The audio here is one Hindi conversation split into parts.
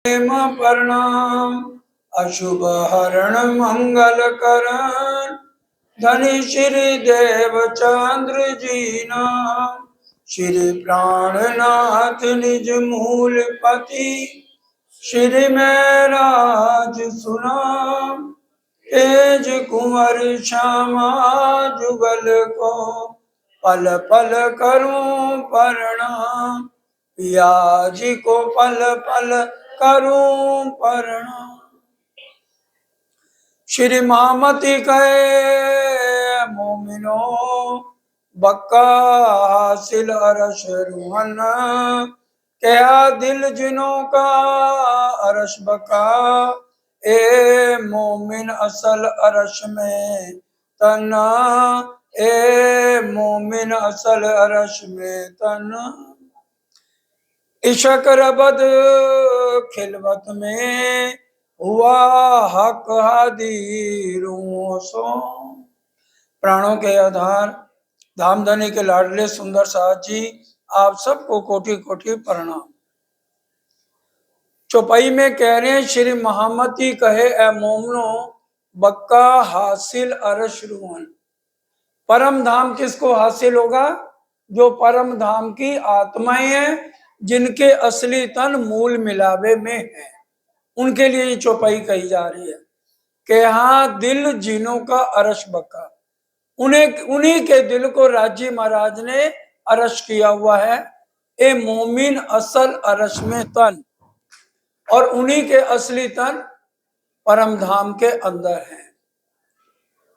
प्रणाम। अशुभ हरण मंगल करण, धनी श्री देव चंद्र जी नाम। श्री प्राणनाथ निज मूल पति, श्री में राज सुनाम। तेज कुंवर श्यामा जुगल को, पल पल करूं प्रणाम। पिया जी को पल पल करूं प्रणाम। श्री महामती कहे मोमिनो, बक्का हासिल अरश रूहन। क्या दिल जिनों का अरश बका, ए मोमिन असल अरश में तना। ए मोमिन असल अरश में तना। इशक रबद खिलवत में, हुआ हक हादीरों सो। प्राणों के आधार धामधनी के लाडले सुंदर साथ जी, आप सबको कोटि कोटि प्रणाम। चौपाई में कह रहे हैं, श्री महामती कहे ए मोमनो, बक्का हासिल अरश रूहन। परम धाम किसको हासिल होगा? जो परम धाम की आत्माएं हैं, जिनके असली तन मूल मिलावे में है, उनके लिए ये चौपाई कही जा रही है कि हाँ, दिल जिनों का अरश बका, उन्हीं के दिल को राजी महाराज ने अरश किया हुआ है। ए मोमिन असल अरश में तन, और उन्हीं के असली तन परम धाम के अंदर है।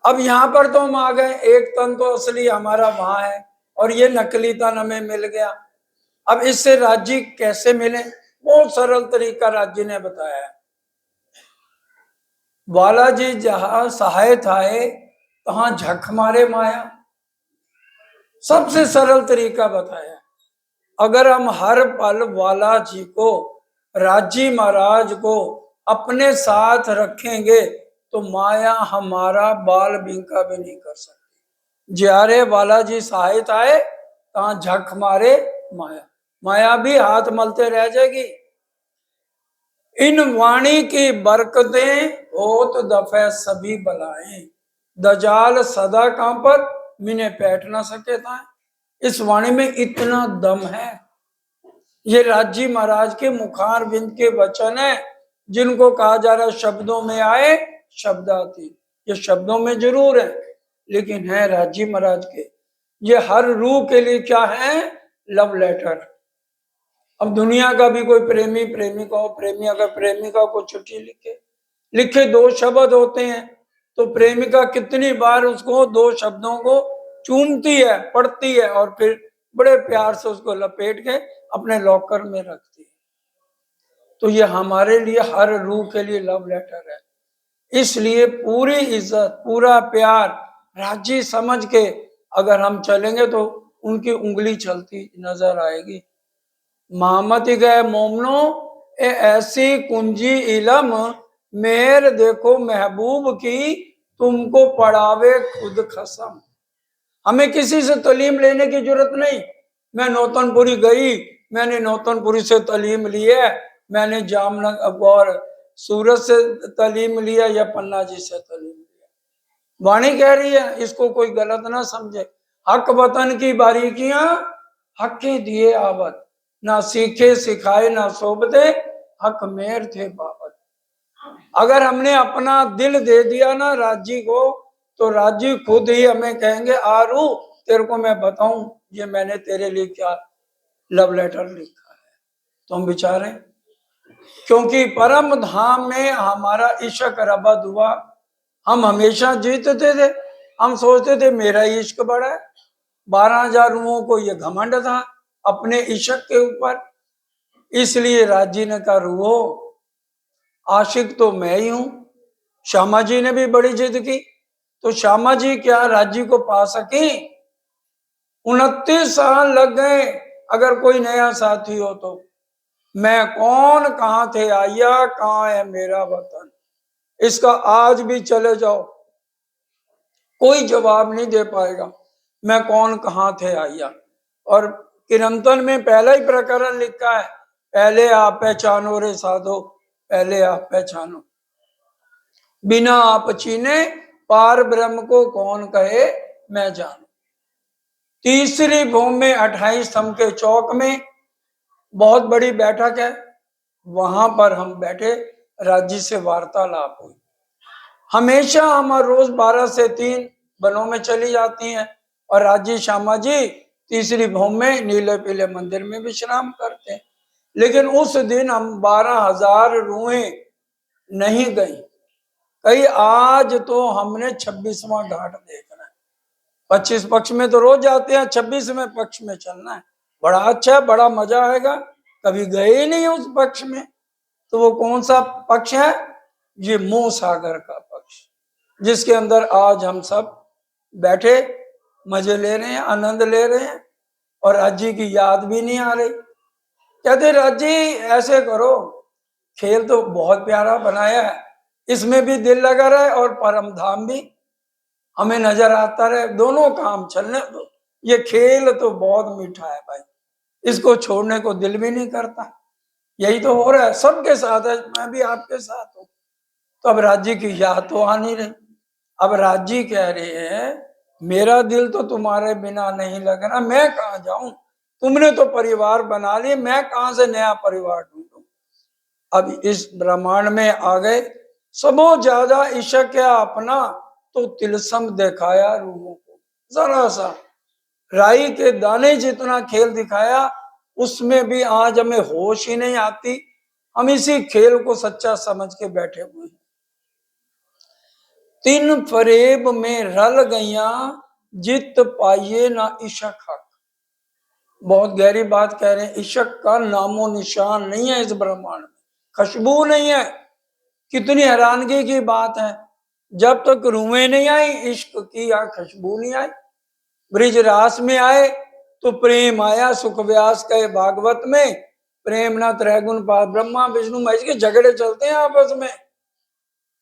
अब यहाँ पर तो हम आ गए, एक तन तो असली हमारा वहां है और ये नकली तन हमें मिल गया। अब इससे राज्य कैसे मिले? बहुत सरल तरीका राज्य ने बताया है। बालाजी जहां सहाय थाए, तहां झक मारे माया। सबसे सरल तरीका बताया। अगर हम हर पल वाला जी को, राजी महाराज को अपने साथ रखेंगे, तो माया हमारा बाल बिंका भी नहीं कर सकती। ज्यारे बालाजी सहायत आए, तहां झक मारे माया। माया भी हाथ मलते रह जाएगी। इन वाणी की बरकतें होत दफे सभी बलाएं। दजाल सदा कांपत, मिने बैठ ना सके था। इस वाणी में इतना दम है। ये राजी महाराज के मुखार बिंद के वचन है, जिनको कहा जा रहा है शब्दों में आए शब्दाती। ये शब्दों में जरूर है, लेकिन है राजी महाराज के। ये हर रूह के लिए क्या है? Love letter. अब दुनिया का भी कोई प्रेमी प्रेमिका हो, प्रेमी अगर प्रेमिका को चिट्ठी लिखे दो शब्द होते हैं, तो प्रेमिका कितनी बार उसको दो शब्दों को चूमती है, पढ़ती है, और फिर बड़े प्यार से उसको लपेट के अपने लॉकर में रखती है। तो ये हमारे लिए, हर रूह के लिए लव लेटर है। इसलिए पूरी इज्जत, पूरा प्यार राजी समझ के अगर हम चलेंगे, तो उनकी उंगली चलती नजर आएगी। महामती गए मोमनो, ए ऐसी कुंजी इलम, मेहर देखो महबूब की, तुमको पढ़ावे खुद खसम। हमें किसी से तालीम लेने की जरूरत नहीं। मैं नौतनपुरी गई, मैंने नौतनपुरी से तालीम ली है, मैंने जामनगर और सूरत से तालीम लिया, या पन्ना जी से तालीम लिया। वाणी कह रही है, इसको कोई गलत ना समझे। हक वतन की बारीकियां, हक दिए आवत। ना सीखे सिखाए ना सोबते, हक मेर थे बाबत। अगर हमने अपना दिल दे दिया ना राजी को, तो राजी खुद ही हमें कहेंगे, आरू तेरे को मैं बताऊं ये मैंने तेरे लिए क्या लव लेटर लिखा है। तो हम विचारें, क्योंकि परम धाम में हमारा इश्क रबद हुआ। हम हमेशा जीतते थे, हम सोचते थे मेरा इश्क बड़ा है। 12,000 रूहों को ये घमंड था अपने इश्क के ऊपर। इसलिए राजी ने कहा, रूहो आशिक तो मैं ही हूं। श्यामा जी ने भी बड़ी जिद की, तो श्यामा जी क्या राजी को पा सकी? 29 साल लग गए। अगर कोई नया साथी हो तो, मैं कौन, कहां थे आया, कहां है मेरा वतन, इसका आज भी चले जाओ कोई जवाब नहीं दे पाएगा। मैं कौन, कहां थे आया। और किरंतन में पहला ही प्रकरण लिखा है, पहले आप पहचानो रे साधो, पहले आप पहचानो। बिना आप चीने पार ब्रह्म को कौन कहे मैं जानू। तीसरी भूमि में 28 स्तंभ के चौक में बहुत बड़ी बैठक है, वहां पर हम बैठे, राज्य से वार्तालाप हुई। हमेशा हम रोज 12 से 3 वनों में चली जाती हैं और राज्य श्यामा जी तीसरी भूमि में नीले पीले मंदिर में विश्राम करते हैं। लेकिन उस दिन हम 12,000 रूहें नहीं गई, कई आज तो हमने 26वां घाट देखना है। 25 पक्ष में तो रोज जाते हैं, 26वें पक्ष में चलना है। बड़ा अच्छा है, बड़ा मजा आएगा। कभी गए ही नहीं उस पक्ष में। तो वो कौन सा पक्ष है? ये मोह सागर का पक्ष, जिसके अंदर आज हम सब बैठे मजे ले रहे हैं, आनंद ले रहे हैं। और राज्य की याद भी नहीं आ रही। कहते राज्य ऐसे करो, खेल तो बहुत प्यारा बनाया है, इसमें भी दिल लगा रहे और परम धाम भी हमें नजर आता रहे, दोनों काम चलने दो। ये खेल तो बहुत मीठा है भाई, इसको छोड़ने को दिल भी नहीं करता। यही तो हो रहा है सबके साथ है, मैं भी आपके साथ हूं। तो अब राज्य की याद तो आ नहीं रही। अब राज्य कह रहे हैं मेरा दिल तो तुम्हारे बिना नहीं लग रहा, मैं कहाँ जाऊं, तुमने तो परिवार बना लिए, मैं कहां से नया परिवार ढूंढूं। अब इस ब्रह्मांड में आ गए, सबो ज्यादा इश्क क्या अपना, तो तिलसम दिखाया रूहों को। जरा सा राई के दाने जितना खेल दिखाया, उसमें भी आज हमें होश ही नहीं आती। हम इसी खेल को सच्चा समझ के बैठे हुए हैं। 3 फरेब में रल गईया, जित पाइये ना इशक हक। बहुत गहरी बात कह रहे हैं। इशक का नामो निशान नहीं है इस ब्रह्मांड में, खुशबू नहीं है। कितनी हैरानगी की बात है, जब तक रूहें नहीं आई इश्क की यहाँ खुशबू नहीं आई। ब्रिज रास में आए तो प्रेम आया। सुख व्यास कहे भागवत में, प्रेम न त्रैगुण पास, ब्रह्मा विष्णु महेश के झगड़े चलते हैं आपस में।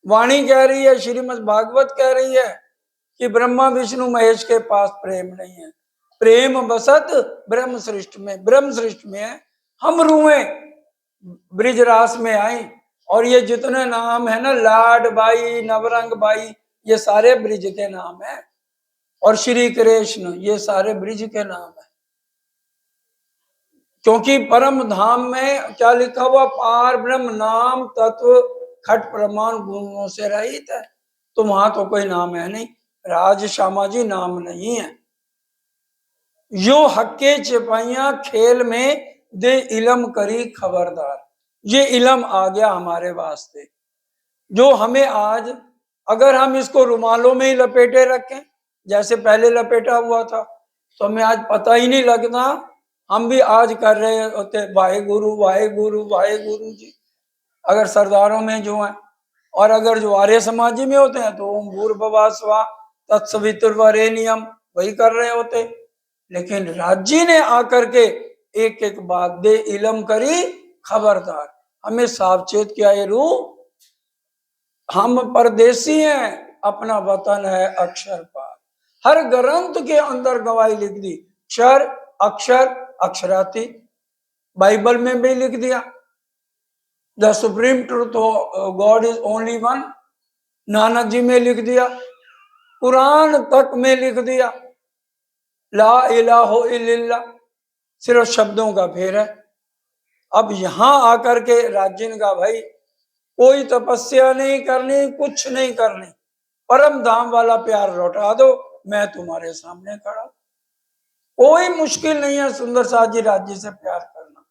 वाणी कह रही है, श्रीमद् भागवत कह रही है कि ब्रह्मा विष्णु महेश के पास प्रेम नहीं है। प्रेम बसत ब्रह्म सृष्टि में, ब्रह्म सृष्टि में है। हम रूहें ब्रिजरास में आई, और ये जितने नाम है ना, लाड बाई, नवरंग बाई, ये सारे ब्रिज के नाम है। और श्री कृष्ण, ये सारे ब्रिज के नाम है। क्योंकि परम धाम में क्या लिखा हुआ, पार ब्रह्म नाम तत्व खट प्रमाण गुणों से रहित है। तो वहां तो कोई नाम है नहीं, राज श्यामा जी नाम नहीं है। यो हक्के चिपाइया खेल में दे इलम करी खबरदार। ये इलम आ गया हमारे वास्ते, जो हमें आज, अगर हम इसको रुमालों में ही लपेटे रखें जैसे पहले लपेटा हुआ था, तो हमें आज पता ही नहीं लगता। हम भी आज कर रहे होते वाहे गुरु वाहे गुरु वाहे गुरु जी, अगर सरदारों में जो है। और अगर जो आर्य समाजी में होते हैं तो ओम भूर्भुवः स्वः तत्सवितुर्वरेण्यम वही कर रहे होते। लेकिन राज्य ने आकर के एक एक बात दे इलम करी खबरदार, हमें सावचेत किया। ये रू हम परदेसी हैं, अपना वतन है अक्षर पार। हर ग्रंथ के अंदर गवाही लिख दी, क्षर अक्षर अक्षराती। बाइबल में भी लिख दिया the supreme truth God is only one, Nanak ji में लिख दिया, कुरान तक में लिख दिया ला इलाहा इल्लल्लाह। सिर्फ शब्दों का फेर है। अब यहां आकर के राज्य ने कहा भाई कोई तपस्या नहीं करनी, कुछ नहीं करनी, परम धाम वाला प्यार लौटा दो, मैं तुम्हारे सामने खड़ा। कोई मुश्किल नहीं है सुंदर साथ जी राज्य से प्यार करना।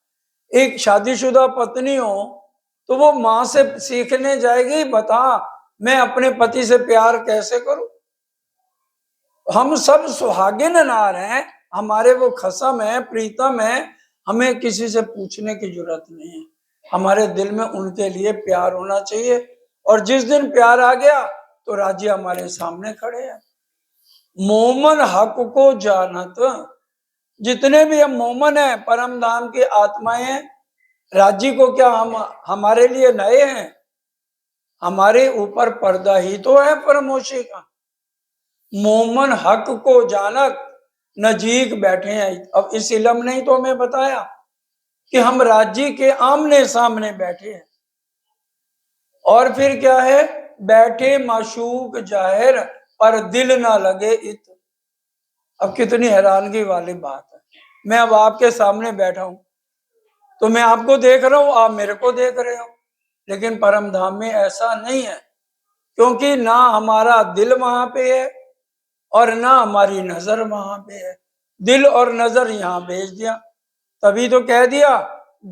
एक शादीशुदा पत्नी हो तो वो मां से सीखने जाएगी, बता मैं अपने पति से प्यार कैसे करूं। हम सब सुहागिन नार हैं, हमारे वो खसम है, प्रीतम है, हमें किसी से पूछने की जरूरत नहीं है। हमारे दिल में उनके लिए प्यार होना चाहिए। और जिस दिन प्यार आ गया तो राज्य हमारे सामने खड़े हैं। मोमन हक को जानत, जितने भी हम मोमन हैं, परम धाम की आत्माएं हैं, राज्य को क्या हम हमारे लिए नए हैं? हमारे ऊपर पर्दा ही तो है परमोशी का। मोमन हक को जानत नजीक बैठे हैं। अब इस इलम ने तो हमें बताया कि हम राज्य के आमने सामने बैठे हैं। और फिर क्या है, बैठे माशूक जाहिर पर दिल ना लगे इत। अब कितनी हैरानगी वाली बात है, मैं अब आपके सामने बैठा हूं तो मैं आपको देख रहा हूं, आप मेरे को देख रहे हो, लेकिन परम धाम में ऐसा नहीं है, क्योंकि ना हमारा दिल वहां पे है और ना हमारी नजर वहां पे है। दिल और नजर यहां भेज दिया, तभी तो कह दिया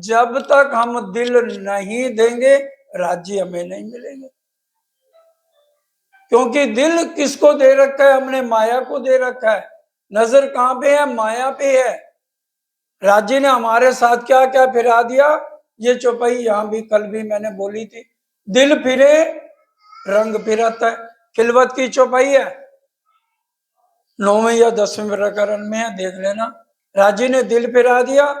जब तक हम दिल नहीं देंगे राज्य हमें नहीं मिलेंगे। क्योंकि दिल किसको दे रखा है, हमने माया को दे रखा है। नजर कहां पे है, माया पे है। राज्य ने हमारे साथ क्या क्या फिरा दिया, ये चौपाई यहां भी कल भी मैंने बोली थी, दिल फिरे रंग फिरता है। खिलवत की चौपाई है, 9वें या 10वें प्रकरण में है, देख लेना। राज्य ने दिल फिरा दिया,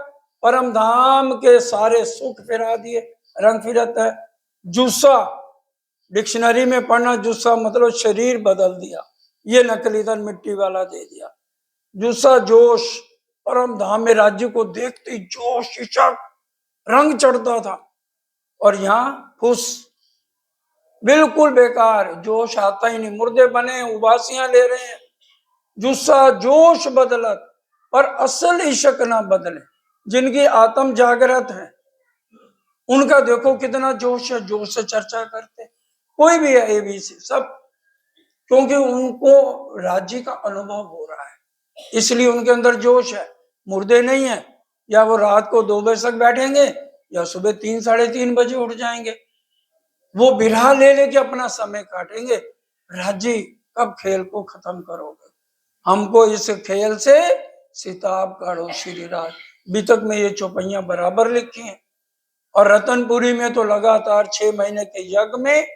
परम धाम के सारे सुख फिरा दिए, रंग फिरता है। जूसा डिक्शनरी में पढ़ना, जूसा मतलब शरीर बदल दिया, ये नकली धन मिट्टी वाला दे दिया। जूसा जोश, परम धाम में राज्य को देखते ही जोश इच्छा रंग चढ़ता था, और यहाँ फुस बिल्कुल बेकार, जोश आता ही नहीं, मुर्दे बने उबासियां ले रहे हैं। जुस्सा जोश बदलत पर असल इश्क ना बदले। जिनकी आत्म जागृत है उनका देखो कितना जोश है, जोश से चर्चा करते, कोई भी है एबीसी सब, क्योंकि उनको राज्य का अनुभव हो रहा है, इसलिए उनके अंदर जोश है। मुर्दे नहीं है, या वो रात को 2 बजे तक बैठेंगे या सुबह 3 साढ़े 3 बजे उठ जाएंगे, वो बिरहा ले लेके अपना समय काटेंगे। राज्य कब खेल को खत्म करोगे, हमको इस खेल से सिताब काढ़ो श्री राज। बीतक में ये चौपैया बराबर लिखी हैं, और रतनपुरी में तो लगातार 6 महीने के यज्ञ में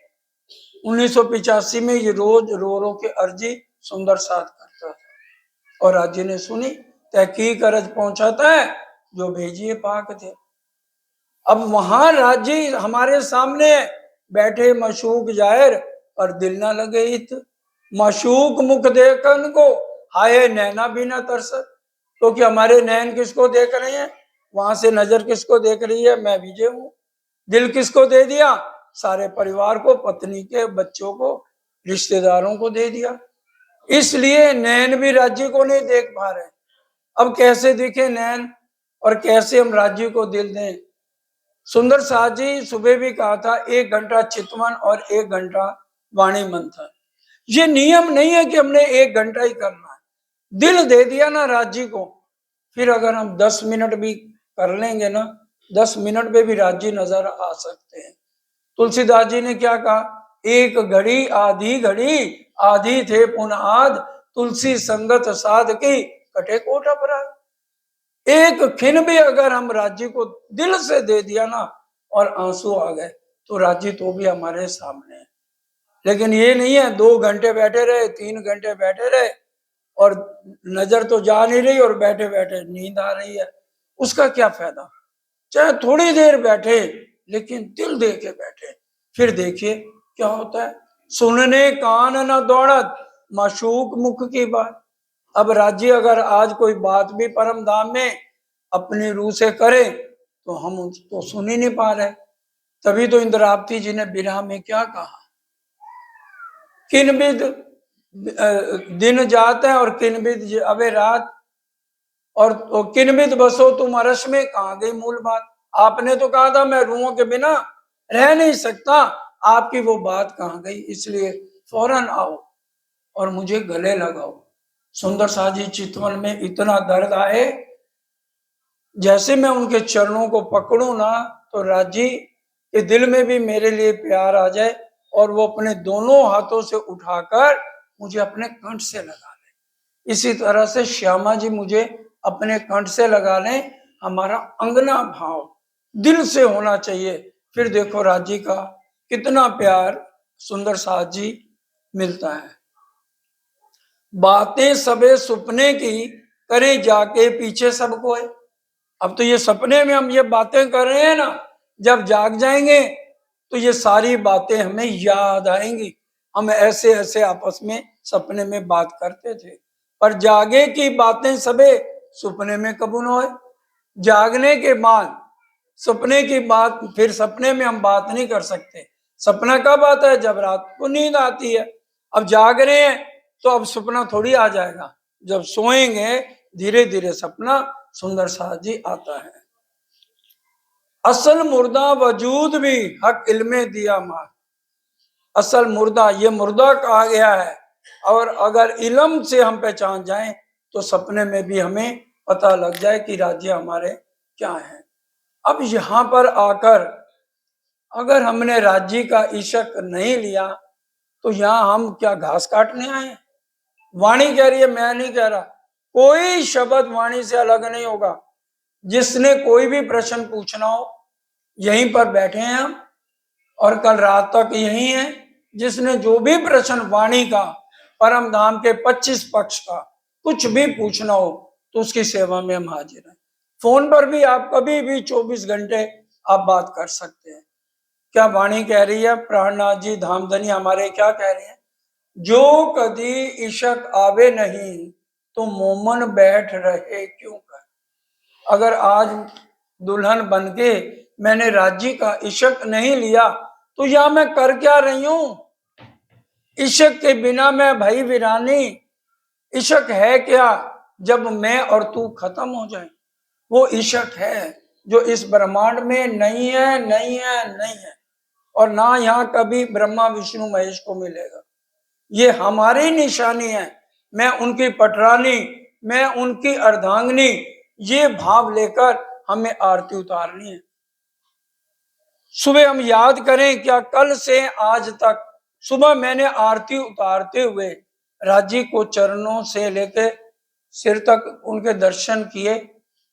1985 में ये रोज रो रो के अर्जी सुंदर साथ करता था, और राज्य ने सुनी, तहकीक अर्ज पहुंचाता है, जो भेजिए पाक थे। अब वहां राज्य हमारे सामने बैठे मशूक जाहिर पर दिल ना लगे इत। मशूक मुख देखन को हाय नैना भी ना तरसत, क्योंकि हमारे नैन किसको देख रहे हैं, वहां से नजर किसको देख रही है, मैं विजय हूं। दिल किसको दे दिया, सारे परिवार को, पत्नी के, बच्चों को, रिश्तेदारों को दे दिया, इसलिए नैन भी राज्य को नहीं देख पा रहे। अब कैसे दिखे नैन, और कैसे हम राज्य को दिल दें। सुंदर साथ जी सुबह भी कहा था, 1 घंटा चितवन और 1 घंटा वाणी मंथन। ये नियम नहीं है कि हमने 1 घंटा ही करना है, दिल दे दिया ना राज्य को, फिर अगर हम 10 मिनट भी कर लेंगे ना, 10 मिनट में भी राज्य नजर आ सकते हैं। तुलसीदास जी ने क्या कहा, एक घड़ी आधी घड़ी आधी थे पुनः आद, तुलसी संगत साध की कटे कोट अपराध। एक खिन भी अगर हम राज्य को दिल से दे दिया ना और आंसू आ गए, तो राज्य तो भी हमारे सामने है। लेकिन ये नहीं है 2 घंटे बैठे रहे, 3 घंटे बैठे रहे, और नजर तो जा नहीं रही और बैठे बैठे नींद आ रही है, उसका क्या फायदा। चाहे थोड़ी देर बैठे लेकिन दिल दे के बैठे, फिर देखिए क्या होता है। सुनने कान न दौड़त माशूक मुख की बात। अब राज्य अगर आज कोई बात भी परम धाम में अपनी रूह से करे तो हम उसको सुन ही नहीं पा रहे। तभी तो इंद्रावती जी ने बिरहा में क्या कहा, किनबिद दिन जाते हैं और किनबिद अबे रात, और तो किनबिद बसो तुम अरस में, कहाँ गई मूल बात। आपने तो कहा था मैं रूहों के बिना रह नहीं सकता, आपकी वो बात कहाँ गई, इसलिए फौरन आओ और मुझे गले लगाओ। सुंदर साथ जी चितवन में इतना दर्द आए, जैसे मैं उनके चरणों को पकड़ूं ना तो राज्य के दिल में भी मेरे लिए प्यार आ जाए, और वो अपने दोनों हाथों से उठाकर मुझे अपने कंठ से लगा ले। इसी तरह से श्यामा जी मुझे अपने कंठ से लगा लें। हमारा अंगना भाव दिल से होना चाहिए, फिर देखो राज्य का कितना प्यार सुंदर साथ जी मिलता है। बातें सबे सुपने की करें जाके पीछे सबको है। अब तो ये सपने में हम ये बातें कर रहे हैं ना, जब जाग जाएंगे तो ये सारी बातें हमें याद आएंगी। हम ऐसे ऐसे आपस में सपने में बात करते थे, पर जागे की बातें सबे सुपने में कबू न होए। जागने के बाद सपने की बात, फिर सपने में हम बात नहीं कर सकते। सपना कब आता है? जब रात को नींद आती है। अब जाग रहे हैं तो अब सपना थोड़ी आ जाएगा, जब सोएंगे धीरे धीरे सपना सुंदर साथ जी आता है। असल मुर्दा वजूद भी हक इल्मे दिया मार। असल मुर्दा, ये मुर्दा कहा गया है, और अगर इल्म से हम पहचान जाएं तो सपने में भी हमें पता लग जाए कि राज्य हमारे क्या है। अब यहाँ पर आकर अगर हमने राज्य का इशक नहीं लिया तो यहाँ हम क्या घास काटने आए? वाणी कह रही है, मैं नहीं कह रहा, कोई शब्द वाणी से अलग नहीं होगा। जिसने कोई भी प्रश्न पूछना हो यहीं पर बैठे हैं हम, और कल रात तक यही है। जिसने जो भी प्रश्न वाणी का, परम धाम के 25 पक्ष का कुछ भी पूछना हो तो उसकी सेवा में हम हाजिर हैं। फोन पर भी आप कभी भी 24 घंटे आप बात कर सकते हैं। क्या वाणी कह रही है? प्राणनाथ जी धामधनी हमारे क्या कह रहे हैं? जो कदी इशक आवे नहीं तो मोमन बैठ रहे क्यों कर। अगर आज दुल्हन बनके मैंने राज्य का इशक नहीं लिया तो या मैं कर क्या रही हूं? इशक के बिना मैं भाई वीरानी, इशक है क्या जब मैं और तू खत्म हो जाए? वो इशक है जो इस ब्रह्मांड में नहीं है, नहीं है, नहीं है, और ना यहाँ कभी ब्रह्मा विष्णु महेश को मिलेगा। ये हमारी निशानी है। मैं उनकी पटरानी, मैं उनकी अर्धांगिनी, ये भाव लेकर हमें आरती उतारनी है। सुबह हम याद करें क्या, कल से आज तक सुबह मैंने आरती उतारते हुए राज्य को चरणों से लेकर सिर तक उनके दर्शन किए,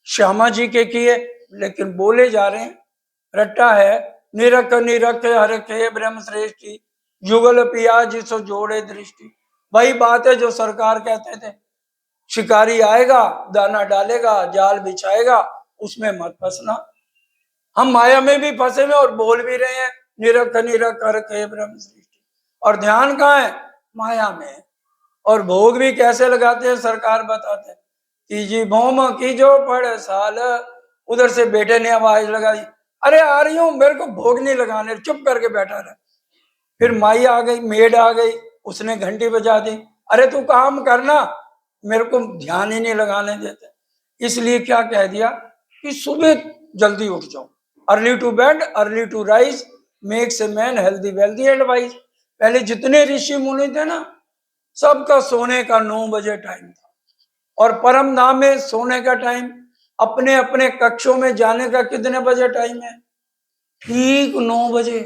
श्यामा जी के किए, लेकिन बोले जा रहे हैं, रट्टा है, निरख निरख हरखे ब्रह्म श्रेष्ठी, युगल पिया जिसो जोड़े दृष्टि। वही बात है जो सरकार कहते थे, शिकारी आएगा, दाना डालेगा, जाल बिछाएगा, उसमें मत फंसना। हम माया में भी फंसे हुए और बोल भी रहे हैं, निरख निरख हरखे ब्रह्म सृष्टि, और ध्यान कहाँ है? माया में। और भोग भी कैसे लगाते हैं सरकार बताते हैं, तीजी भौम की जो पड़ साल, उधर से बेटे ने आवाज लगा दी, अरे आ रही हूं, मेरे को भोग नहीं लगाने, चुप करके बैठा रहा। फिर माई आ गई, मेड आ गई, उसने घंटी बजा दी, अरे तू काम करना, मेरे को ध्यान ही नहीं लगाने देते। इसलिए क्या कह दिया कि सुबह जल्दी उठ जाओ, early to bed early to rise makes a man healthy wealthy and wise. पहले जितने ऋषि मुनि थे ना, सबका सोने का 9 बजे टाइम था, और परम धाम में सोने का टाइम, अपने अपने कक्षों में जाने का कितने बजे टाइम है? ठीक 9 बजे।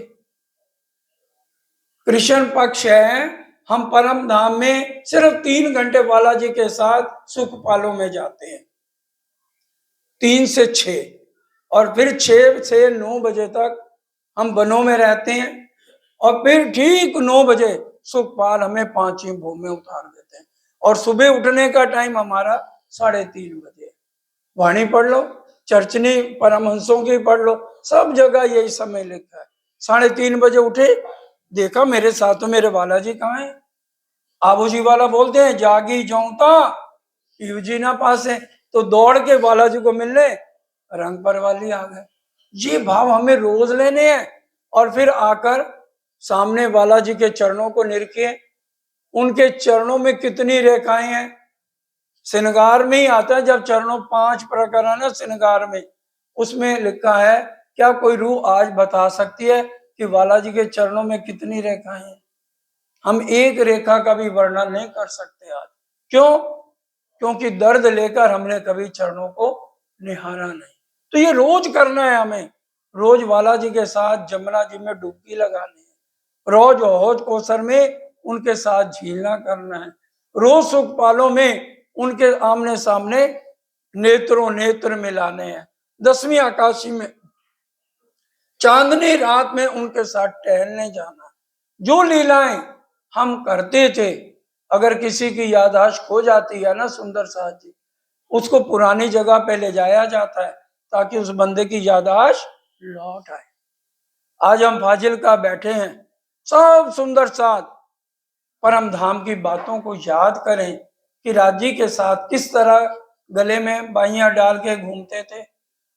कृष्ण पक्ष है, हम परम धाम में सिर्फ 3 घंटे बालाजी के साथ सुखपालों में जाते हैं, 3 से 6, और फिर 6 से 9 बजे तक हम वनों में रहते हैं, और फिर ठीक 9 बजे सुखपाल हमें 5 भोग में उतार देते हैं, और सुबह उठने का टाइम हमारा 3:30 बजे। वाणी पढ़ लो, चर्चनी परमहंसों की पढ़ लो, सब जगह यही समय लिखा है। 3:30 बजे उठे, देखा मेरे साथ तो मेरे बालाजी कहाँ है? आबू जी वाला बोलते हैं, जागी जौता पीयू जी ना पास है, तो दौड़ के बालाजी को मिलने रंग पर वाली आ गए। ये भाव हमें रोज लेने हैं, और फिर आकर सामने बालाजी के चरणों को निरखे, उनके चरणों में कितनी रेखाएं हैं। श्रृंगार में ही आता है, जब चरणों 5 प्रकरण है श्रृंगार में, उसमें लिखा है, क्या कोई रूह आज बता सकती है कि बालाजी के चरणों में कितनी रेखाएं हैं? हम एक रेखा का भी वर्णन नहीं कर सकते आज। क्यों? क्योंकि दर्द लेकर हमने कभी चरणों को निहारा नहीं। तो ये रोज करना है हमें, रोज बालाजी के साथ जमुना जी में डुबकी लगानी है, रोज हौज कौसर में उनके साथ झीलना करना है, रोज सुखपालों में उनके आमने सामने नेत्रों नेत्र मिलाने हैं, 10वीं आकाशी में चांदनी रात में उनके साथ टहलने जाना। जो लीलाएं हम करते थे, अगर किसी की याददाश्त खो जाती है ना सुंदर साथ जी, उसको पुरानी जगह पे ले जाया जाता है ताकि उस बंदे की याददाश्त लौट आए। आज हम फाजिलका बैठे हैं, सब सुंदर साथ परम धाम की बातों को याद करें कि राजी के साथ किस तरह गले में बाइयां डाल के घूमते थे,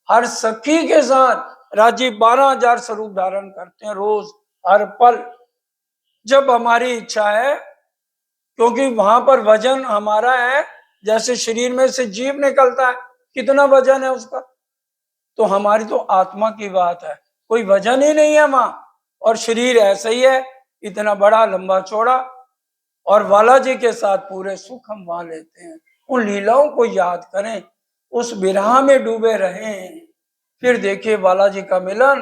हर सखी के साथ राजीव 12,000 स्वरूप धारण करते हैं रोज, हर पल, जब हमारी इच्छा है, क्योंकि वहां पर वजन हमारा है, जैसे शरीर में से जीव निकलता है, कितना वजन है उसका, तो हमारी तो आत्मा की बात है, कोई वजन ही नहीं है वहां, और शरीर ऐसा ही है, इतना बड़ा लंबा चौड़ा, और बालाजी के साथ पूरे सुख हम वहां लेते हैं। उन लीलाओं को याद करें, उस विरह में डूबे रहें, फिर देखिए बालाजी का मिलन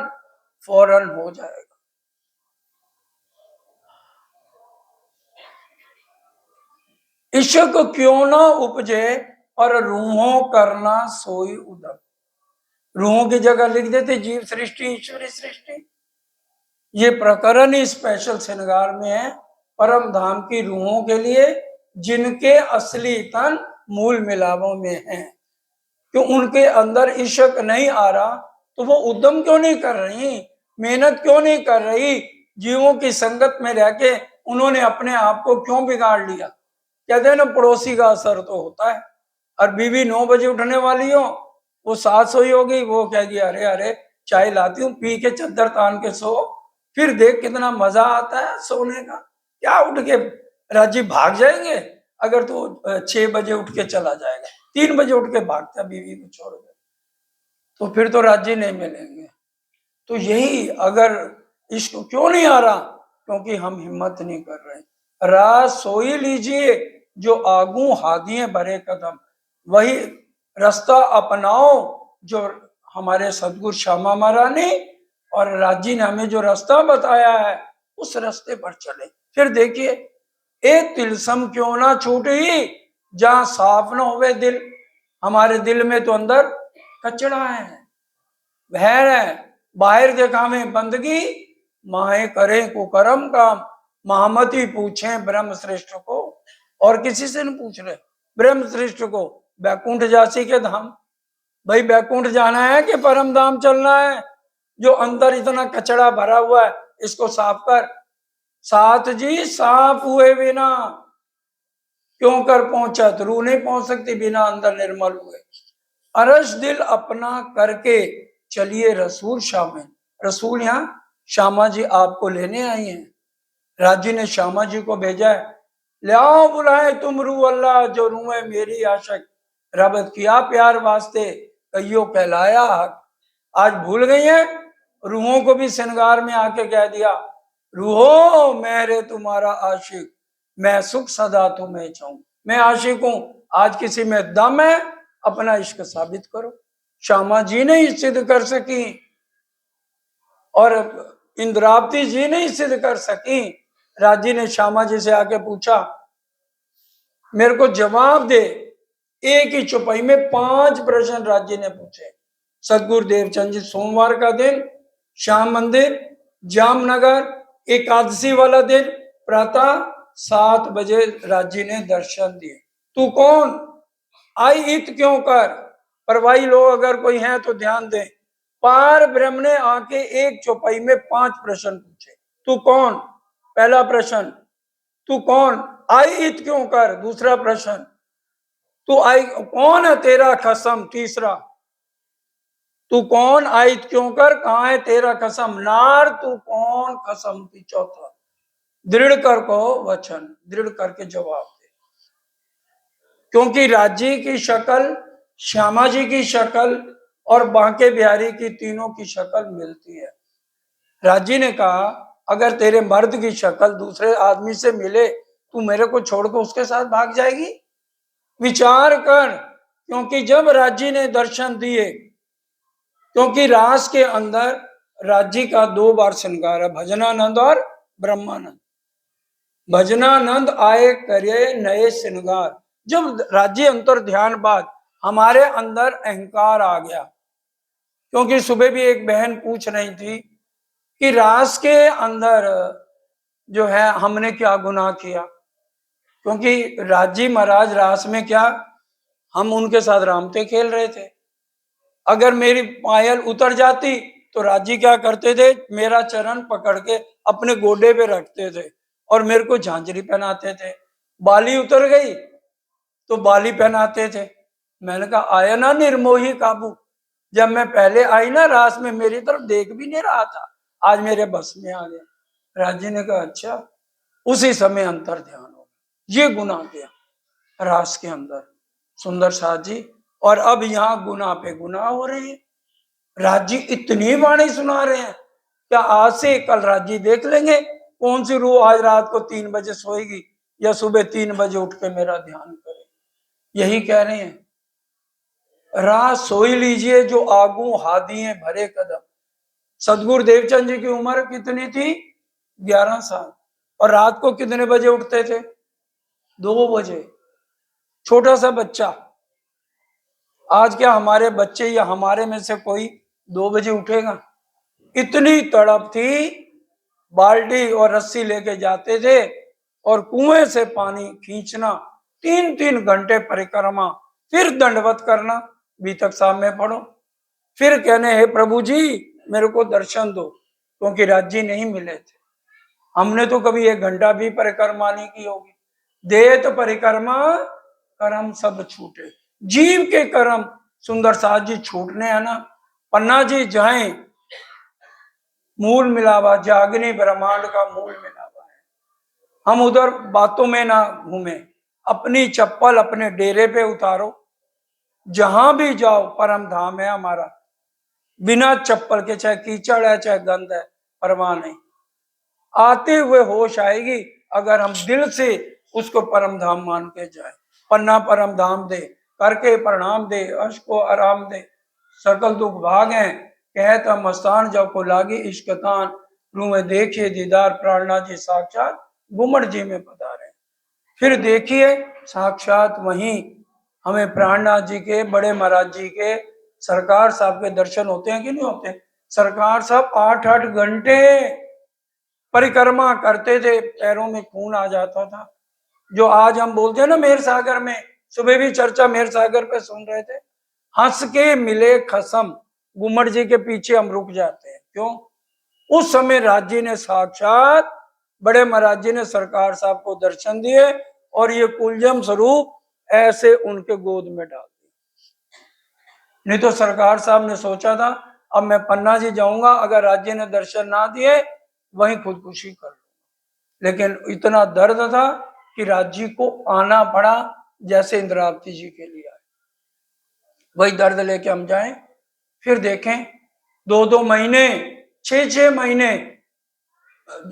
फौरन हो जाएगा। इश्क क्यों ना उपजे और रूहों करना सोई उदम। रूहों की जगह लिख देते जीव सृष्टि ईश्वरी सृष्टि। ये प्रकरण ही स्पेशल श्रृंगार में है, परम धाम की रूहों के लिए, जिनके असली तन मूल मिलावों में है। क्यों उनके अंदर इश्क नहीं आ रहा, तो वो उद्यम क्यों नहीं कर रही, मेहनत क्यों नहीं कर रही, जीवों की संगत में रह के उन्होंने अपने आप को क्यों बिगाड़ लिया। कहते हैं ना, पड़ोसी का असर तो होता है। और बीवी 9 बजे उठने वाली हो, वो सास सोई होगी, वो कहेगी अरे अरे चाय लाती हूँ, पी के चद्दर तान के सो, फिर देख कितना मजा आता है सोने का। क्या उठ के राजीव भाग जाएंगे, अगर तो 6 बजे उठ के चला जाएगा, 3 बजे उठ के भागता बीवी को छोड़ के, तो फिर तो राजी नहीं मिलेंगे। तो यही, अगर इश्क क्यों नहीं आ रहा, क्योंकि हम हिम्मत नहीं कर रहे। रास सोई लीजिए जो आगू हादिए भरे कदम, वही रास्ता अपनाओ जो हमारे सदगुरु श्यामा महारानी और राजी ने हमें जो रास्ता बताया है, उस रास्ते पर चले। फिर देखिए, एक तिलसम क्यों ना छूट ही जहां साफ ना होवे दिल। हमारे दिल में तो अंदर कचड़ा है, बहर है, बाहर दिखावे बंदगी, माहे करे कुकरम काम, महामती पूछे ब्रह्म श्रेष्ठ को, और किसी से नहीं पूछ रहे, ब्रह्म श्रेष्ठ को, बैकुंठ जासी के धाम। भाई बैकुंठ जाना है कि परम धाम चलना है, जो अंदर इतना कचड़ा भरा हुआ है, इसको साफ कर। साथ जी साफ हुए बिना क्यों कर पहुंचत, रूह नहीं पहुंच सकती बिना अंदर निर्मल हुए। अरश दिल अपना करके चलिए रसूल शाह में। रसूल यहाँ श्यामा जी आपको लेने आई हैं, राजी ने श्यामा जी को भेजा है, ले आओ बुलाए तुम रूह अल्लाह जो रूह मेरी आशक, रबत किया प्यार वास्ते कहियो कहलाया हक। आज भूल गई है, रूहों को भी श्रृंगार में आके कह दिया, रूहो मैं रे तुम्हारा आशिक, मैं सुख सदा तुम्हें चाहूं, मैं आशिक हूं। आज किसी में दम है, अपना इश्क साबित करो। श्यामा जी नहीं सिद्ध कर सकी, और इंद्रावती जी नहीं सिद्ध कर सकी। राजी ने श्यामा जी से आके पूछा, मेरे को जवाब दे। एक ही चौपाई में 5 प्रश्न राजी ने पूछे। सदगुरु देवचंद जी सोमवार का दिन, श्याम मंदिर जामनगर, एकादशी वाला दिन, प्रातः 7 बजे राजी ने दर्शन दिए। तू कौन, आई इत क्यों कर। परवाही लोग अगर कोई है तो ध्यान दें, पार ब्रह्म ने आके एक चौपाई में 5 प्रश्न पूछे। तू कौन, पहला प्रश्न। तू कौन, आई इत क्यों कर, दूसरा प्रश्न। तू आई कौन है तेरा खसम, तीसरा। तू कौन, आई क्यों कर, कहां है तेरा खसम, नार तू कौन खसम की, चौथा। दृढ़ कर को वचन, दृढ़ करके जवाब दे। क्योंकि राजी की शक्ल, श्यामा जी की शक्ल और बांके बिहारी की, तीनों की शक्ल मिलती है। राजी ने कहा, अगर तेरे मर्द की शक्ल दूसरे आदमी से मिले, तू मेरे को छोड़कर उसके साथ भाग जाएगी। विचार कर। क्योंकि जब राजी ने दर्शन दिए, क्योंकि रास के अंदर राजी का 2 बार श्रृंगार है, भजनानंद और ब्रह्मानंद। भजनानंद आए करे नए श्रृंगार। जब राजी अंतर ध्यान बाद हमारे अंदर अहंकार आ गया, क्योंकि सुबह भी एक बहन पूछ रही थी कि रास के अंदर जो है हमने क्या गुनाह किया, क्योंकि राजी महाराज रास में क्या, हम उनके साथ रामते खेल रहे थे। अगर मेरी पायल उतर जाती तो राजी क्या करते थे, मेरा चरण पकड़ के अपने गोडे पे रखते थे और मेरे को झांझरी पहनाते थे। बाली उतर गई तो बाली पहनाते थे। मैंने कहा आया ना निर्मोही काबू, जब मैं पहले आई ना रास में, मेरी तरफ देख भी नहीं रहा था, आज मेरे बस में आ गया। राज जी ने कहा अच्छा। उसी समय अंतर ध्यान हो, ये गुना गया रास के अंदर सुंदर साथ जी। और अब यहाँ गुना पे गुना हो रही है। राज जी इतनी वाणी सुना रहे हैं, क्या आज से कल राज जी देख लेंगे कौन सी रूह आज रात को 3 बजे सोएगी या सुबह 3 बजे उठ के मेरा ध्यान करे। यही कह रहे हैं, रात सोई लीजिए जो आगू हादिए भरे कदम। सदगुरु देवचंद जी की उम्र कितनी थी? 11 साल। और रात को कितने बजे उठते थे? 2 बजे। छोटा सा बच्चा। आज क्या हमारे बच्चे या हमारे में से कोई 2 बजे उठेगा? इतनी तड़प थी, बाल्टी और रस्सी लेके जाते थे और कुएं से पानी खींचना, 3-3 घंटे परिक्रमा, फिर दंडवत करना, बीतक साहब में पढ़ो, फिर कहने हे प्रभु जी मेरे को दर्शन दो, क्योंकि राज्य नहीं मिले थे। हमने तो कभी 1 घंटा भी परिक्रमा नहीं की होगी। देत परिक्रमा कर्म सब छूटे, जीव के कर्म सुंदर साथ जी छूटने है ना। पन्ना जी जाए मूल मिलावा, जागनी ब्रह्मांड का मूल मिलावा है। हम उधर बातों में ना घूमे, अपनी चप्पल अपने डेरे पे उतारो, जहां भी जाओ परम धाम है हमारा। बिना चप्पल के, चाहे कीचड़ है चाहे गंद है, परवाह नहीं। आते हुए होश आएगी अगर हम दिल से उसको परम धाम मान के जाए। पन्ना परम धाम दे, करके प्रणाम दे, अर्श को आराम दे, सकल दुख भागे, कहता मस्तान जब को लागी इश्कतान, रू में देखिए दीदार प्राणनाथ जी साक्षात गुमट जी में पधारे। फिर देखिए साक्षात वहीं हमें प्राणनाथ जी के, बड़े महाराज जी के, सरकार साहब के दर्शन होते हैं कि नहीं होते? सरकार साहब 8-8 घंटे परिक्रमा करते थे, पैरों में खून आ जाता था। जो आज हम बोलते हैं ना मेर सागर में, सुबह भी चर्चा मेर सागर पे सुन रहे थे, हंस के मिले खसम, गुमट जी के पीछे हम रुक जाते हैं। क्यों? उस समय राज्य ने साक्षात बड़े महाराज जी ने सरकार साहब को दर्शन दिए और ये कुलजम स्वरूप ऐसे उनके गोद में डाल दिया। नहीं तो सरकार साहब ने सोचा था अब मैं पन्ना जी जाऊंगा, अगर राज्य ने दर्शन ना दिए वहीं खुदकुशी कर लूंगा। लेकिन इतना दर्द था कि राज्य को आना पड़ा, जैसे इंद्रावती जी के लिए आए। वही दर्द लेके हम जाएं, फिर देखें 2-2 महीने, 6-6 महीने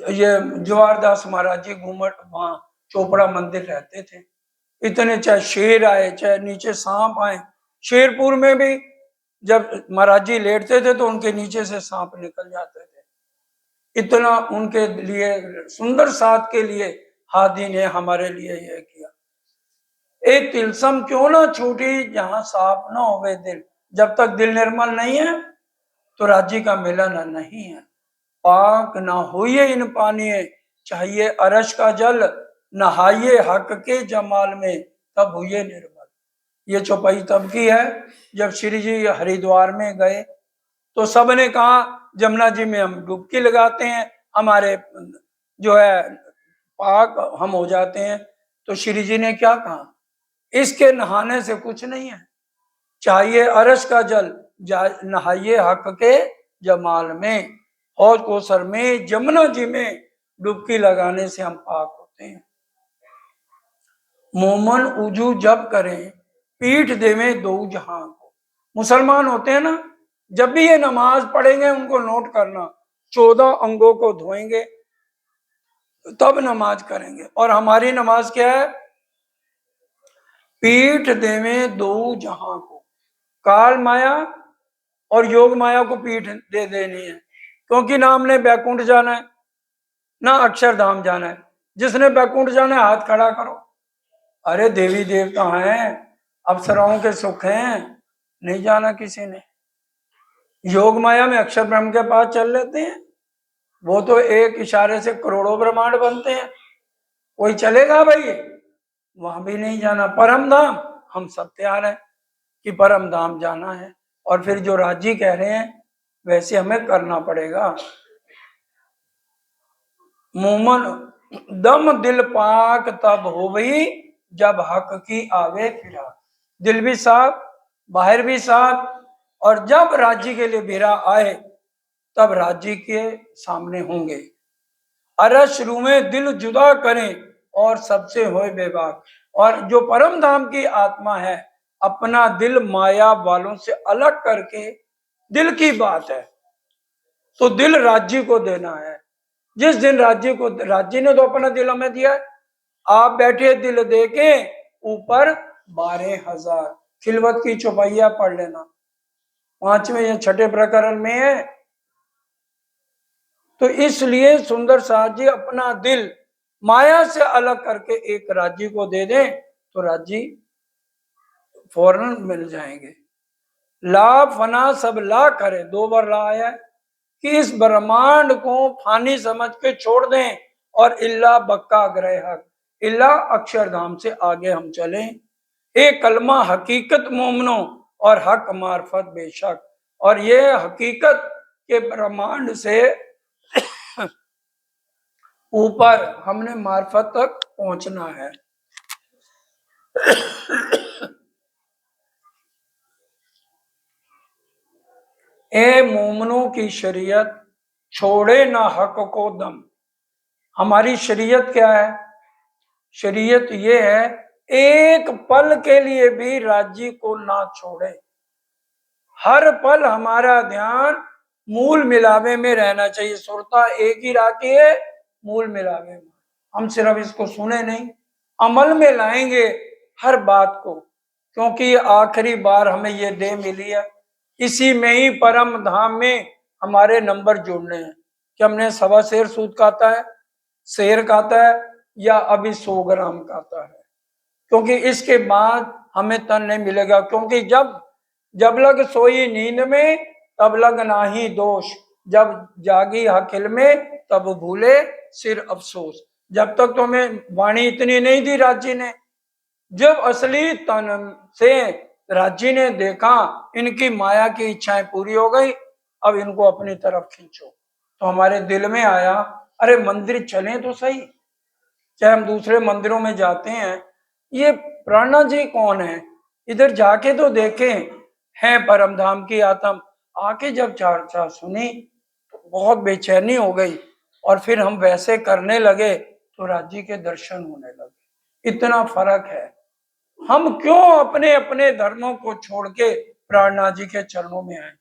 ये जवाहरदास महाराज जी घूमट वहां चोपड़ा मंदिर रहते थे। इतने चाहे शेर आए चाहे नीचे सांप आए, शेरपुर में भी जब महाराज जी लेटते थे तो उनके नीचे से सांप निकल जाते थे। इतना उनके लिए सुंदर साथ के लिए हादी ने हमारे लिए यह किया। एक तिलसम क्यों ना छूटी जहां साफ ना होवे दिल। जब तक दिल निर्मल नहीं है तो राज्य का मिलन नहीं है। पाक ना होइए इन पानिए, चाहिए अरश का जल, नहाइए हक के जमाल में, तब हुए निर्मल। ये चौपाई तब की है जब श्री जी हरिद्वार में गए तो सबने कहा जमुना जी में हम डुबकी लगाते हैं, हमारे जो है पाक हम हो जाते हैं। तो श्री जी ने क्या कहा, इसके नहाने से कुछ नहीं है, चाहिए अरश का जल, नहाइए हक के जमाल में। हौज कोसर में, जमुना जी में डुबकी लगाने से हम पाक होते हैं। मोमन उजू जब करें, पीठ देवे दो जहां को। मुसलमान होते हैं ना, जब भी ये नमाज पढ़ेंगे उनको नोट करना, 14 अंगों को धोएंगे तब नमाज करेंगे। और हमारी नमाज क्या है? पीठ देवे दो जहां को, काल माया और योग माया को पीठ दे देनी है, क्योंकि ना हमने बैकुंठ जाना है ना अक्षरधाम जाना है। जिसने बैकुंठ जाना है हाथ खड़ा करो। अरे देवी देवता हैं, अप्सराओं के सुख हैं, नहीं जाना किसी ने। योग माया में अक्षर ब्रह्म के पास चल लेते हैं, वो तो एक इशारे से करोड़ों ब्रह्मांड बनते हैं। कोई चलेगा भाई? वहां भी नहीं जाना। परम धाम हम सब तैयार हैं कि परम धाम जाना है, और फिर जो राजी कह रहे हैं वैसे हमें करना पड़ेगा। मोमन दम दिल पाक तब हो गई, जब हक की आवे फिरा। दिल भी साफ, बाहर भी साफ, और जब राज्य के लिए बेरा आए तब राज्य के सामने होंगे। अरश रूमे दिल जुदा करें और सबसे होए बेबाक। और जो परम धाम की आत्मा है अपना दिल माया वालों से अलग करके, दिल की बात है तो दिल राज्य को देना है। जिस दिन राज्य ने तो अपना दिल हमें दिया है। आप बैठे दिल दे के ऊपर 12,000। खिलवत की चौपाइया पढ़ लेना, 5वें या 6ठे प्रकरण में है। तो इसलिए सुंदर साहब जी अपना दिल माया से अलग करके एक राज्य को दे दें तो राज्य फौरन मिल जाएंगे। ला फना सब ला करे, 2 बार ला आया है कि इस ब्रह्मांड को फानी समझ के छोड़ दें और इल्ला बक्का ग्रह हक, इल्ला अक्षरधाम से आगे हम चलें। एक कलमा हकीकत मोमनो और हक मार्फत बेशक। और ये हकीकत के ब्रह्मांड से ऊपर हमने मार्फत तक पहुंचना है। ए मोमनों की शरीयत छोड़े ना हक को दम। हमारी शरीयत क्या है? शरीयत ये है एक पल के लिए भी राज्य को ना छोड़े। हर पल हमारा ध्यान मूल मिलावे में रहना चाहिए। सुरता एक ही राखी है, मूल मिलावे में। हम सिर्फ इसको सुने नहीं, अमल में लाएंगे हर बात को, क्योंकि आखिरी बार हमें ये देह मिली है। इसी में ही परम धाम में हमारे नंबर जुड़ने हैं कि हमने 1.25 सेर सूद खाता है, शेर खाता है या अभी 100 ग्राम खाता है। क्योंकि इसके बाद हमें तन नहीं मिलेगा। क्योंकि जब लग सोई नींद में तब लग नाही दोष, जब जागी हकिल में तब भूले सिर अफसोस। जब तक तो हमें वाणी इतनी नहीं दी राज्य ने, जब असली तन से राज्य ने देखा इनकी माया की इच्छाएं पूरी हो गई, अब इनको अपनी तरफ खींचो, तो हमारे दिल में आया अरे मंदिर चलें तो सही। चाहे हम दूसरे मंदिरों में जाते हैं, ये प्राणा जी कौन है, इधर जाके तो देखें, है परमधाम की आत्म। आके जब चर्चा सुनी तो बहुत बेचैनी हो गई और फिर हम वैसे करने लगे तो राज्य के दर्शन होने लगे। इतना फर्क है। हम क्यों अपने अपने धर्मों को छोड़ के प्राणनाथ जी के चरणों में आए?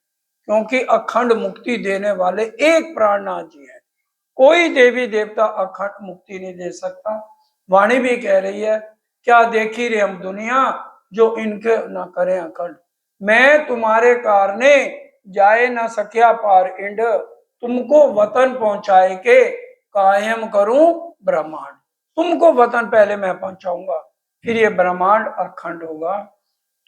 क्योंकि अखंड मुक्ति देने वाले एक प्राणनाथ जी है। कोई देवी देवता अखंड मुक्ति नहीं दे सकता। वाणी भी कह रही है क्या देखी रे हम दुनिया जो इनके न करें अखंड। मैं तुम्हारे कारणे जाए न सकिया पार इंड, तुमको वतन पहुंचाए के कायम करूं ब्रह्मांड। तुमको वतन पहले मैं पहुंचाऊंगा, फिर ये ब्रह्मांड अखंड होगा।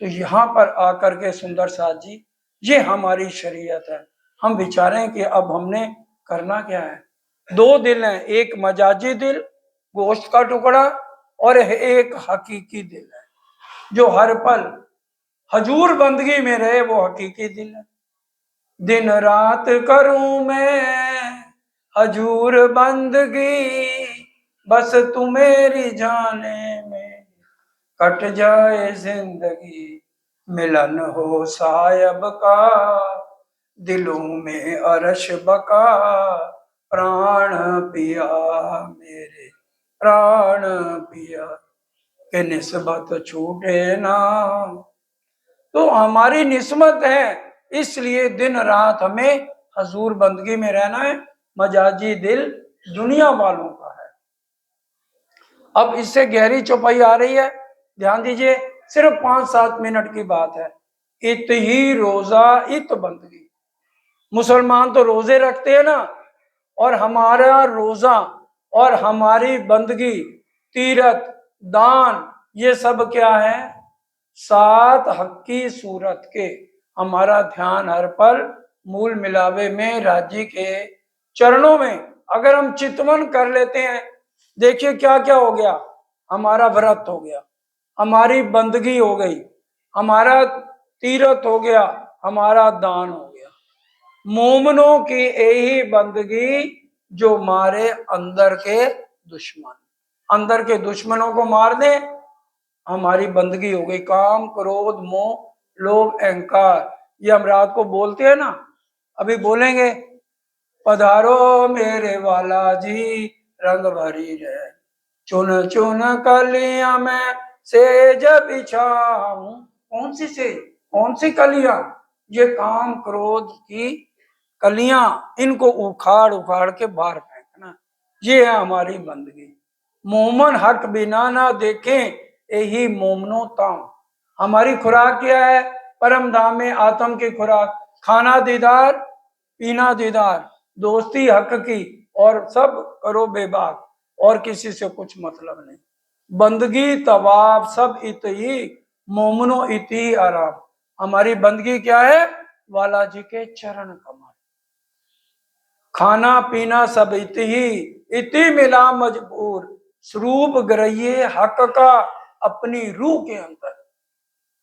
तो यहाँ पर आकर के सुंदर साथ जी, ये हमारी शरीयत है। हम विचारें कि अब हमने करना क्या है। 2 दिल हैं, एक मजाजी दिल गोश्त का टुकड़ा और एक हकीकी दिल है जो हर पल हजूर बंदगी में रहे, वो हकीकी दिल है। दिन रात करूं मैं हजूर बंदगी, बस तू मेरी जाने में कट जाए जिंदगी। मिलन हो सायब का दिलों में अरश बका, प्राण पिया मेरे प्राण पिया के निस्बत छूटे ना। तो हमारी निस्बत है, इसलिए दिन रात हमें हजूर बंदगी में रहना है। मजाजी दिल दुनिया वालों का है। अब इससे गहरी चौपाई आ रही है, ध्यान दीजिए। सिर्फ 5-7 मिनट की बात है। इत ही रोजा इत बंदगी। मुसलमान तो रोजे रखते हैं ना, और हमारा रोजा और हमारी बंदगी, तीरथ, दान, ये सब क्या है? 7 हक की सूरत के। हमारा ध्यान हर पल मूल मिलावे में राज्य के चरणों में अगर हम चितवन कर लेते हैं, देखिए क्या क्या हो गया। हमारा व्रत हो गया, हमारी बंदगी हो गई, हमारा तीरथ हो गया, हमारा दान हो गया। मोमनों की यही बंदगी जो मारे अंदर के दुश्मन, अंदर के दुश्मनों को मार दे, हमारी बंदगी हो गई। काम क्रोध मोह लोभ अहंकार, ये हम रात को बोलते हैं ना, अभी बोलेंगे, पधारो मेरे वाला जी रंग भरी रहे, चुन चुन कलियां में सेज बिछाऊं। कौन सी सेज, कौन सी कलियां? ये काम क्रोध की कलियां, इनको उखाड़ उखाड़ के बाहर फेंकना, ये है हमारी बंदगी। मोमन हक बिना ना देखें यही मोमनो ताम। हमारी खुराक क्या है? परम धाम में आत्म की खुराक, खाना दीदार, पीना दीदार, दोस्ती हक की, और सब करो बेबाक, और किसी से कुछ मतलब नहीं। बंदगी तवाब सब इत ही, मोमनो इति आराम। हमारी बंदगी क्या है? वाला जी के चरण कमल। खाना पीना सब इति मिला मजबूर, स्वरूप ग्रहिए हक का अपनी रूह के अंदर।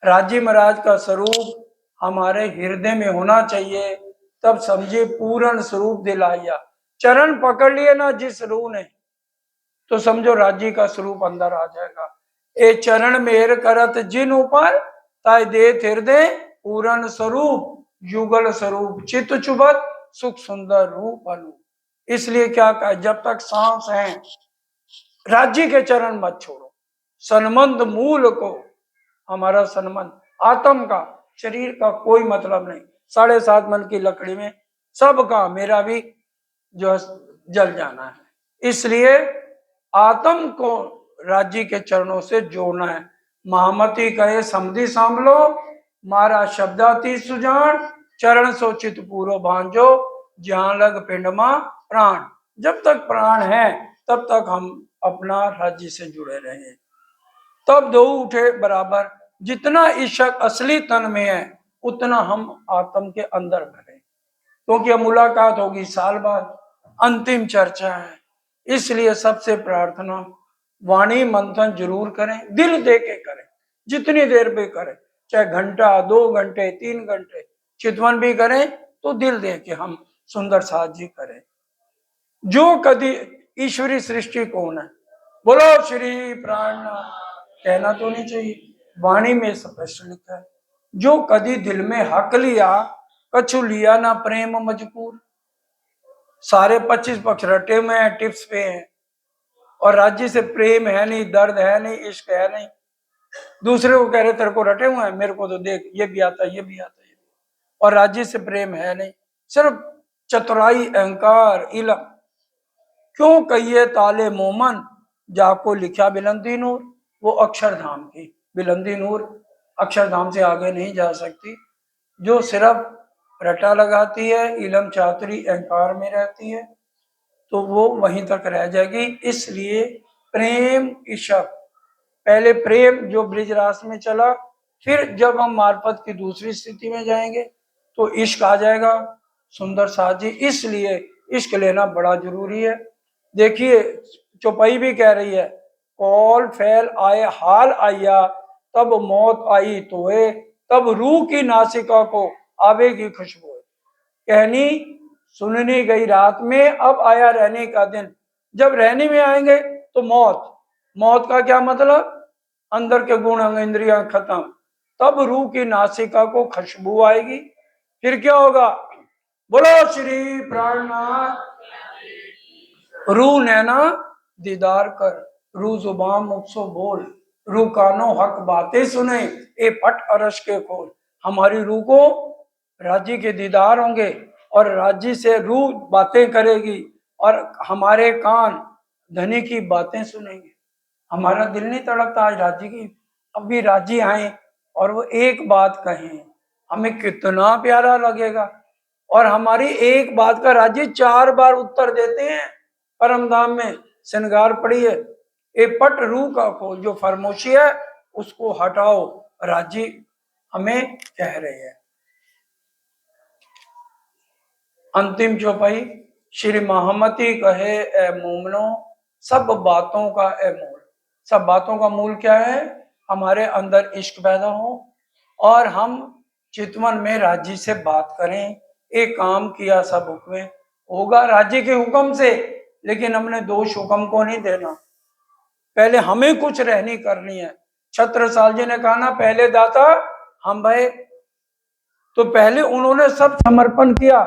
राजी महाराज का स्वरूप हमारे हृदय में होना चाहिए, तब समझे पूर्ण स्वरूप दिलाया। चरण पकड़ लिए ना जिस रूह ने, तो समझो राजी का स्वरूप अंदर आ जाएगा। ए चरण मेर करत जिन ऊपर, ताय देत हृदय पूर्ण स्वरूप, युगल स्वरूप चित्त चुबत सुख सुंदर रूप अनु। इसलिए क्या कहा, जब तक सांस है राज्य के चरण मत छोड़ो। सन्मंद मूल को, हमारा सन्मंद आत्म का, शरीर का कोई मतलब नहीं। 7.5 मन की लकड़ी में सबका, मेरा भी जो जल जाना है। इसलिए आत्म को राज्य के चरणों से जोड़ना है। महामती कहे समधि सांभलो, मारा शब्दाती सुजान, चरण सोचित पूरो भांजो, जहां लग पिंडमा प्राण। जब तक प्राण है तब तक हम अपना राज्य से जुड़े रहे, तब दो उठे बराबर। जितना इश्क असली तन में है उतना हम आत्म के अंदर भरे, क्योंकि अब मुलाकात होगी साल बाद, अंतिम चर्चा है। इसलिए सबसे प्रार्थना, वाणी मंथन जरूर करें, दिल दे के करें, जितनी देर भी करें, चाहे घंटा 2 घंटे 3 घंटे चितवन भी करें, तो दिल दे के हम सुंदर साथ जी करें। जो कभी ईश्वरी सृष्टि कौन है, बोलो श्री प्राणनाथ, कहना तो नहीं चाहिए, वाणी में स्पष्ट लिखा है। जो कभी दिल में हक लिया, कछु लिया ना प्रेम मजबूर। सारे 25 पक्ष रटे हुए हैं, टिप्स पे हैं, और राज्य से प्रेम है नहीं, दर्द है नहीं, इश्क है नहीं। दूसरे को कह रहे तेरे को रटे हुए हैं, मेरे को तो देख ये भी आता ये भी आता है, और राज्य से प्रेम है नहीं, सिर्फ चतुराई अहंकार इलम। क्यों कहिए ताले मोमन, जाको लिखा बिलंदी नूर। वो अक्षरधाम की बिलंदी नूर अक्षरधाम से आगे नहीं जा सकती। जो सिर्फ रटा लगाती है, इलम चातुरी अहंकार में रहती है, तो वो वहीं तक रह जाएगी। इसलिए प्रेम इश्क, पहले प्रेम जो ब्रिजरास में चला, फिर जब हम मार्फत की दूसरी स्थिति में जाएंगे तो इश्क आ जाएगा। सुंदर साथ जी, इसलिए इश्क लेना बड़ा जरूरी है। देखिए चौपाई भी कह रही है, कौल फैल आए हाल आया, तब मौत आई तोए, तब रूह की नासिका को आवेगी खुशबू। कहनी सुननी गई रात में, अब आया रहने का दिन। जब रहने में आएंगे तो मौत, मौत का क्या मतलब, अंदर के गुण अंग इंद्रियां खत्म, तब रूह की नासिका को खुशबू आएगी। फिर क्या होगा, बोलो श्री प्राणनाथ। रूह नैना दीदार कर, रूह जुबान मुझसे बोल, रूह कानो हक बातें सुने, ए पट अरश के खोल। हमारी रूह को राज्य के दीदार होंगे, और राज्य से रूह बातें करेगी, और हमारे कान धनी की बातें सुनेंगे। हमारा दिल नहीं तड़पता आज राज्य की, अभी राज्य आए और वो एक बात कहें, हमें कितना प्यारा लगेगा। और हमारी एक बात का राज्य 4 बार उत्तर देते हैं। परम धाम में श्रृंगार पड़ी है, ए पट रूह का खोल, जो फरमोशी है उसको हटाओ, राज्य हमें कह रहे हैं। अंतिम चौपाई, श्री महामती कहे ए मोमनो, सब बातों का ए मूल। सब बातों का मूल क्या है, हमारे अंदर इश्क पैदा हो, और हम चितवन में राज्य से बात करें। एक काम किया सब हुक्म होगा राज्य के हुक्म से, लेकिन हमने दोष हुक्म को नहीं देना, पहले हमें कुछ रहनी करनी है। छत्रसाल जी ने कहा ना, पहले दाता हम भाई, तो पहले उन्होंने सब समर्पण किया,